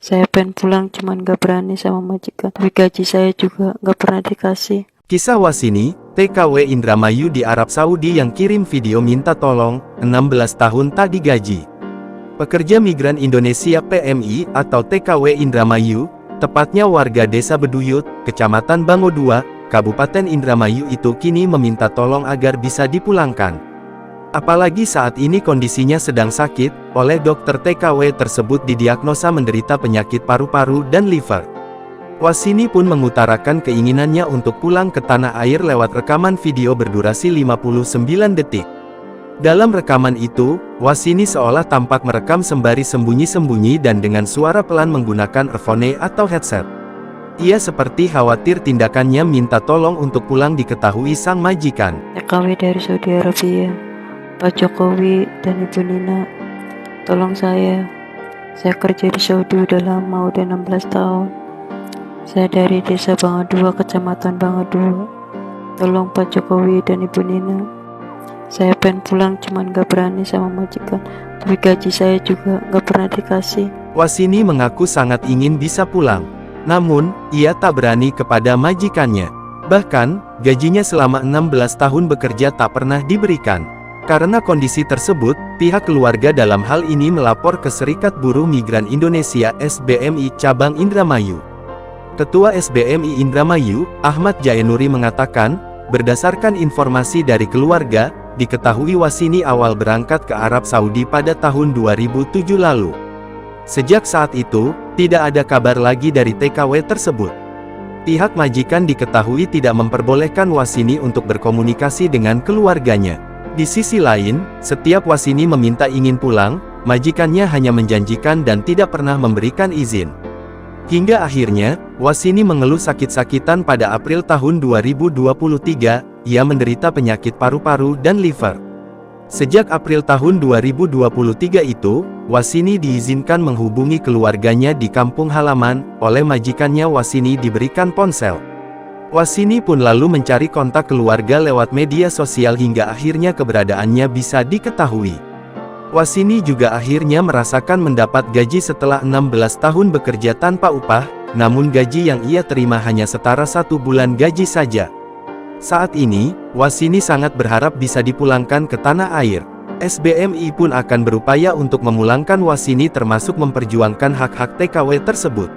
Saya pengen pulang cuman gak berani sama majikan. Tapi gaji saya juga gak pernah dikasih. Kisah Wasini, TKW Indramayu di Arab Saudi yang kirim video minta tolong, 16 tahun tak digaji. Pekerja migran Indonesia PMI atau TKW Indramayu, tepatnya warga Desa Beduyut, Kecamatan Bango 2, Kabupaten Indramayu itu kini meminta tolong agar bisa dipulangkan. Apalagi saat ini kondisinya sedang sakit, oleh dokter TKW tersebut didiagnosa menderita penyakit paru-paru dan liver. Wasini pun mengutarakan keinginannya untuk pulang ke tanah air lewat rekaman video berdurasi 59 detik. Dalam rekaman itu, Wasini seolah tampak merekam sembari sembunyi-sembunyi dan dengan suara pelan menggunakan earphone atau headset. Ia seperti khawatir tindakannya minta tolong untuk pulang diketahui sang majikan. TKW dari Saudi Arabia, Pak Jokowi dan Ibu Nina, tolong saya kerja di Saudi udah lama, udah 16 tahun. Saya dari Desa Bango 2, Kecamatan Bango 2. Tolong Pak Jokowi dan Ibu Nina, saya pengen pulang cuman gak berani sama majikan. Tapi gaji saya juga gak pernah dikasih. Wasini mengaku sangat ingin bisa pulang. Namun, ia tak berani kepada majikannya. Bahkan, gajinya selama 16 tahun bekerja tak pernah diberikan. Karena kondisi tersebut, pihak keluarga dalam hal ini melapor ke Serikat Buruh Migran Indonesia SBMI Cabang Indramayu. Ketua SBMI Indramayu, Ahmad Jaenuri mengatakan, berdasarkan informasi dari keluarga, diketahui Wasini awal berangkat ke Arab Saudi pada tahun 2007 lalu. Sejak saat itu, tidak ada kabar lagi dari TKW tersebut. Pihak majikan diketahui tidak memperbolehkan Wasini untuk berkomunikasi dengan keluarganya. Di sisi lain, setiap Wasini meminta ingin pulang, majikannya hanya menjanjikan dan tidak pernah memberikan izin. Hingga akhirnya, Wasini mengeluh sakit-sakitan pada April tahun 2023, ia menderita penyakit paru-paru dan liver. Sejak April tahun 2023 itu, Wasini diizinkan menghubungi keluarganya di kampung halaman, oleh majikannya Wasini diberikan ponsel. Wasini pun lalu mencari kontak keluarga lewat media sosial hingga akhirnya keberadaannya bisa diketahui. Wasini juga akhirnya merasakan mendapat gaji setelah 16 tahun bekerja tanpa upah, namun gaji yang ia terima hanya setara 1 bulan gaji saja. Saat ini, Wasini sangat berharap bisa dipulangkan ke tanah air. SBMI pun akan berupaya untuk memulangkan Wasini termasuk memperjuangkan hak-hak TKW tersebut.